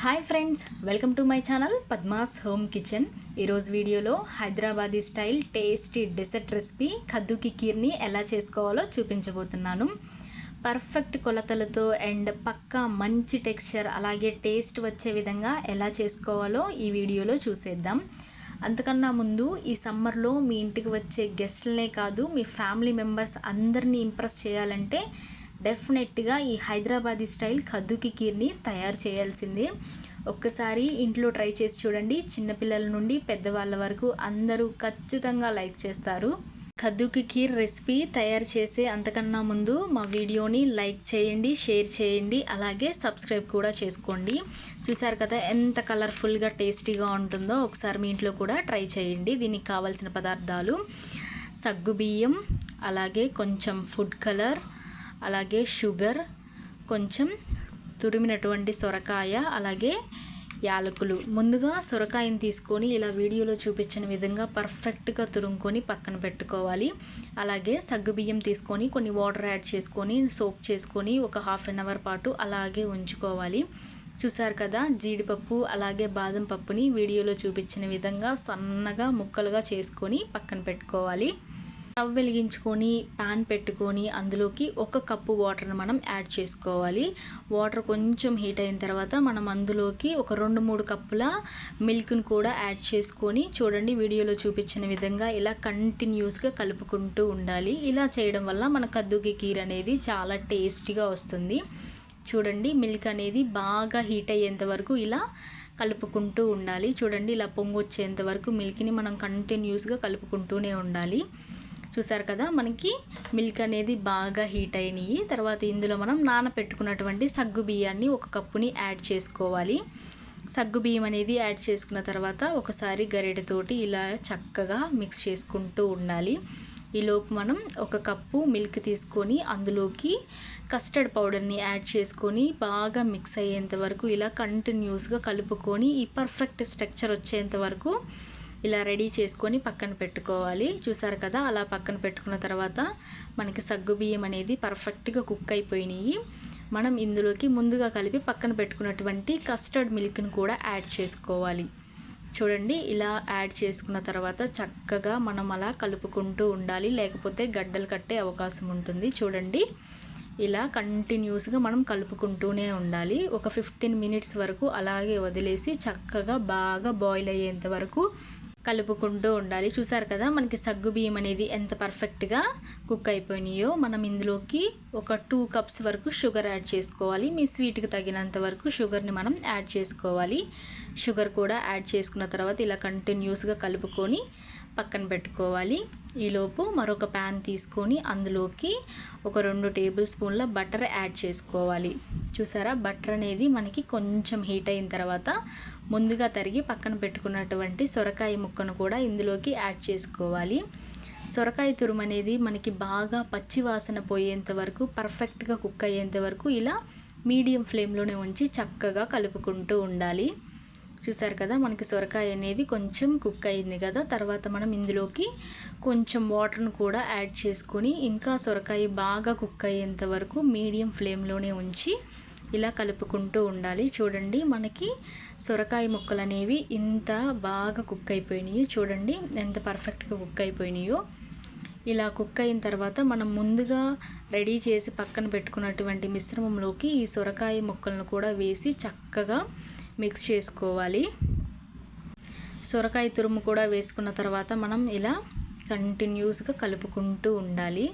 Hi friends, welcome to my channel Padma's home kitchen. ఈరోజు వీడియోలో Hyderabadi style tasty dessert recipe kaddu ki కీర్ని ఎలా చేసుకోవాలో చూపించబోతున్నాను. పర్ఫెక్ట్ కొలతలతో అండ్ పక్కా మంచి టెక్స్చర్ అలాగే టేస్ట్ వచ్చే విధంగా ఎలా చేసుకోవాలో ఈ వీడియోలో చూసేద్దాం. అంతకన్నా ముందు ఈ సమ్మర్లో మీ ఇంటికి వచ్చే గెస్ట్లనే కాదు మీ ఫ్యామిలీ మెంబర్స్ అందరినీ ఇంప్రెస్ చేయాలంటే డెఫినెట్గా ఈ హైదరాబాదీ స్టైల్ కద్దు కి కీర్ని తయారు చేయాల్సిందే. ఒక్కసారి ఇంట్లో ట్రై చేసి చూడండి. చిన్నపిల్లల నుండి పెద్దవాళ్ళ వరకు అందరూ ఖచ్చితంగా లైక్ చేస్తారు. కద్దు కి కీర్ రెసిపీ తయారు చేసే అంతకన్నా ముందు మా వీడియోని లైక్ చేయండి, షేర్ చేయండి, అలాగే సబ్స్క్రైబ్ కూడా చేసుకోండి. చూసారు కదా ఎంత కలర్ఫుల్గా టేస్టీగా ఉంటుందో. ఒకసారి మీ ఇంట్లో కూడా ట్రై చేయండి. దీనికి కావాల్సిన పదార్థాలు సగ్గుబియ్యం, అలాగే కొంచెం ఫుడ్ కలర్, అలాగే షుగర్, కొంచెం తురిమినటువంటి సొరకాయ, అలాగే యాలకులు. ముందుగా సొరకాయని తీసుకొని ఇలా వీడియోలో చూపించిన విధంగా పర్ఫెక్ట్గా తురుముకొని పక్కన పెట్టుకోవాలి. అలాగే సగ్గుబియ్యం తీసుకొని కొన్ని వాటర్ యాడ్ చేసుకొని సోక్ చేసుకొని ఒక హాఫ్ అన్ అవర్ పాటు అలాగే ఉంచుకోవాలి. చూసారు కదా, జీడిపప్పు అలాగే బాదం పప్పుని వీడియోలో చూపించిన విధంగా సన్నగా ముక్కలుగా చేసుకొని పక్కన పెట్టుకోవాలి. స్టవ్ వెలిగించుకొని ప్యాన్ పెట్టుకొని అందులోకి 1 కప్పు వాటర్ని మనం యాడ్ చేసుకోవాలి. వాటర్ కొంచెం హీట్ అయిన తర్వాత మనం అందులోకి ఒక 2-3 కప్పుల మిల్క్ని కూడా యాడ్ చేసుకొని చూడండి వీడియోలో చూపించిన విధంగా ఇలా కంటిన్యూస్గా కలుపుకుంటూ ఉండాలి. ఇలా చేయడం వల్ల మన కద్దు కి కీర్ అనేది చాలా టేస్టీగా వస్తుంది. చూడండి మిల్క్ అనేది బాగా హీట్ అయ్యేంత వరకు ఇలా కలుపుకుంటూ ఉండాలి. చూడండి ఇలా పొంగు వచ్చేంత వరకు మిల్క్ని మనం కంటిన్యూస్గా కలుపుకుంటూనే ఉండాలి. చూసారు కదా, మనకి మిల్క్ అనేది బాగా హీట్ అయినాయి. తర్వాత ఇందులో మనం నానపెట్టుకున్నటువంటి సగ్గు బియ్యాన్ని 1 కప్పుని యాడ్ చేసుకోవాలి. సగ్గు బియ్యం అనేది యాడ్ చేసుకున్న తర్వాత ఒకసారి గరిటెతోటి ఇలా చక్కగా మిక్స్ చేసుకుంటూ ఉండాలి. ఈలోపు మనం 1 కప్పు మిల్క్ తీసుకొని అందులోకి కస్టర్డ్ పౌడర్ని యాడ్ చేసుకొని బాగా మిక్స్ అయ్యేంత వరకు ఇలా కంటిన్యూస్గా కలుపుకొని ఈ పర్ఫెక్ట్ స్ట్రక్చర్ వచ్చేంత వరకు ఇలా రెడీ చేసుకొని పక్కన పెట్టుకోవాలి. చూసారు కదా, అలా పక్కన పెట్టుకున్న తర్వాత మనకి సగ్గుబియ్యం అనేది పర్ఫెక్ట్గా కుక్ అయిపోయినాయి. మనం ఇందులోకి ముందుగా కలిపి పక్కన పెట్టుకున్నటువంటి కస్టర్డ్ మిల్క్ని కూడా యాడ్ చేసుకోవాలి. చూడండి ఇలా యాడ్ చేసుకున్న తర్వాత చక్కగా మనం అలా కలుపుకుంటూ ఉండాలి, లేకపోతే గడ్డలు కట్టే అవకాశం ఉంటుంది. చూడండి ఇలా కంటిన్యూస్గా మనం కలుపుకుంటూనే ఉండాలి. ఒక 15 మినిట్స్ వరకు అలాగే వదిలేసి చక్కగా బాగా బాయిల్ అయ్యేంత వరకు కలుపుకుంటూ ఉండాలి. చూసారు కదా, మనకి సగ్గు బియ్యం అనేది ఎంత పర్ఫెక్ట్గా కుక్ అయిపోయినాయో. మనం ఇందులోకి ఒక 2 కప్స్ వరకు షుగర్ యాడ్ చేసుకోవాలి. మీ స్వీట్కి తగినంత వరకు షుగర్ని మనం యాడ్ చేసుకోవాలి. షుగర్ కూడా యాడ్ చేసుకున్న తర్వాత ఇలా కంటిన్యూస్గా కలుపుకొని పక్కన పెట్టుకోవాలి. ఈలోపు మరొక ప్యాన్ తీసుకొని అందులోకి ఒక 2 టేబుల్ స్పూన్ల బటర్ యాడ్ చేసుకోవాలి. చూసారా, బటర్ అనేది మనకి కొంచెం హీట్ అయిన తర్వాత ముందుగా తరిగి పక్కన పెట్టుకున్నటువంటి సొరకాయ ముక్కను కూడా ఇందులోకి యాడ్ చేసుకోవాలి. సొరకాయ తురుము అనేది మనకి బాగా పచ్చి వాసన పోయేంత వరకు పర్ఫెక్ట్గా కుక్ అయ్యేంత వరకు ఇలా మీడియం ఫ్లేమ్లోనే ఉంచి చక్కగా కలుపుకుంటూ ఉండాలి. చూసారు కదా, మనకి సొరకాయ అనేది కొంచెం కుక్ అయింది కదా. తర్వాత మనం ఇందులోకి కొంచెం వాటర్ను కూడా యాడ్ చేసుకొని ఇంకా సొరకాయ బాగా కుక్ అయ్యేంత వరకు మీడియం ఫ్లేమ్లోనే ఉంచి ఇలా కలుపుకుంటూ ఉండాలి. చూడండి మనకి సొరకాయ ముక్కలు అనేవి ఇంత బాగా కుక్ అయిపోయినాయి. చూడండి ఎంత పర్ఫెక్ట్గా కుక్ అయిపోయినాయో. ఇలా కుక్ అయిన తర్వాత మనం ముందుగా రెడీ చేసి పక్కన పెట్టుకున్నటువంటి మిశ్రమంలోకి ఈ సొరకాయ ముక్కలను కూడా వేసి చక్కగా మిక్స్ చేసుకోవాలి. సొరకాయ తురుము కూడా వేసుకున్న తర్వాత మనం ఇలా కంటిన్యూస్గా కలుపుకుంటూ ఉండాలి.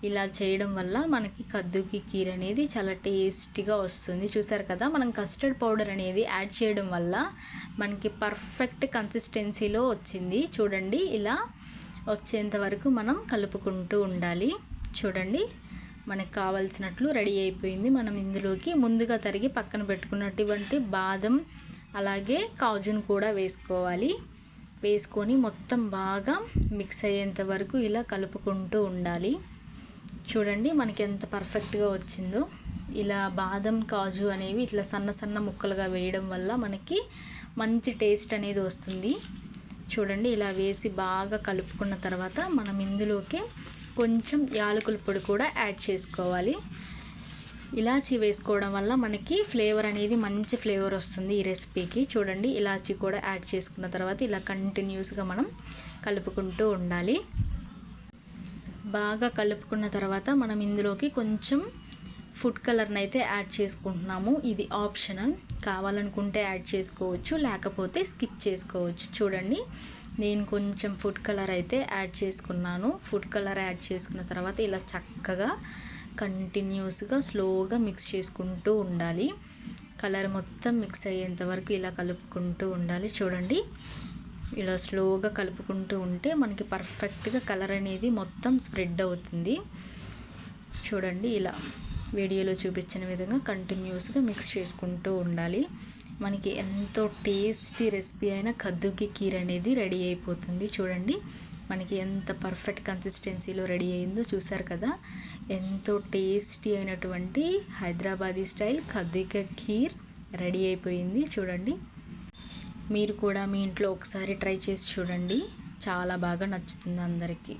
ఇలా చేయడం వల్ల మనకి కద్దు కి కీర్ అనేది చాలా టేస్టీగా వస్తుంది. చూసారు కదా, మనం కస్టర్డ్ పౌడర్ అనేది యాడ్ చేయడం వల్ల మనకి పర్ఫెక్ట్ కన్సిస్టెన్సీలో వచ్చింది. చూడండి ఇలా వచ్చేంత వరకు మనం కలుపుకుంటూ ఉండాలి. చూడండి మనకు కావాల్సినట్లు రెడీ అయిపోయింది. మనం ఇందులోకి ముందుగా తరిగి పక్కన పెట్టుకున్నటువంటి బాదం అలాగే కాజును కూడా వేసుకోవాలి. వేసుకొని మొత్తం బాగా మిక్స్ అయ్యేంత వరకు ఇలా కలుపుకుంటూ ఉండాలి. చూడండి మనకి ఎంత పర్ఫెక్ట్గా వచ్చిందో. ఇలా బాదం కాజు అనేవి ఇట్లా సన్న సన్న ముక్కలుగా వేయడం వల్ల మనకి మంచి టేస్ట్ అనేది వస్తుంది. చూడండి ఇలా వేసి బాగా కలుపుకున్న తర్వాత మనం ఇందులోకి కొంచెం యాలకుల పొడి కూడా యాడ్ చేసుకోవాలి. ఇలాచీ వేసుకోవడం వల్ల మనకి ఫ్లేవర్ అనేది మంచి ఫ్లేవర్ వస్తుంది ఈ రెసిపీకి. చూడండి, ఇలాచీ కూడా యాడ్ చేసుకున్న తర్వాత ఇలా కంటిన్యూస్గా మనం కలుపుకుంటూ ఉండాలి. బాగా కలుపుకున్న తర్వాత మనం ఇందులోకి కొంచెం ఫుడ్ కలర్ని అయితే యాడ్ చేసుకుంటున్నాము. ఇది ఆప్షనల్, కావాలనుకుంటే యాడ్ చేసుకోవచ్చు, లేకపోతే స్కిప్ చేసుకోవచ్చు. చూడండి, నేను కొంచెం ఫుడ్ కలర్ అయితే యాడ్ చేసుకున్నాను. ఫుడ్ కలర్ యాడ్ చేసుకున్న తర్వాత ఇలా చక్కగా కంటిన్యూస్గా స్లోగా మిక్స్ చేసుకుంటూ ఉండాలి. కలర్ మొత్తం మిక్స్ అయ్యేంత వరకు ఇలా కలుపుకుంటూ ఉండాలి. చూడండి, ఇలా స్లోగా కలుపుకుంటూ ఉంటే మనకి పర్ఫెక్ట్గా కలర్ అనేది మొత్తం స్ప్రెడ్ అవుతుంది. చూడండి, ఇలా వీడియోలో చూపించిన విధంగా కంటిన్యూస్గా మిక్స్ చేసుకుంటూ ఉండాలి. మనకి ఎంతో టేస్టీ రెసిపీ అయిన కద్దు కి కీర్ అనేది రెడీ అయిపోతుంది. చూడండి, మనకి ఎంత పర్ఫెక్ట్ కన్సిస్టెన్సీలో రెడీ అయిందో చూసారు కదా. ఎంతో టేస్టీ అయినటువంటి హైదరాబాదీ స్టైల్ కద్దు కి కీర్ రెడీ అయిపోయింది. చూడండి, మీరు కూడా మీ ఇంట్లో ఒకసారి ట్రై చేసి చూడండి, చాలా బాగా నచ్చుతుంది అందరికీ.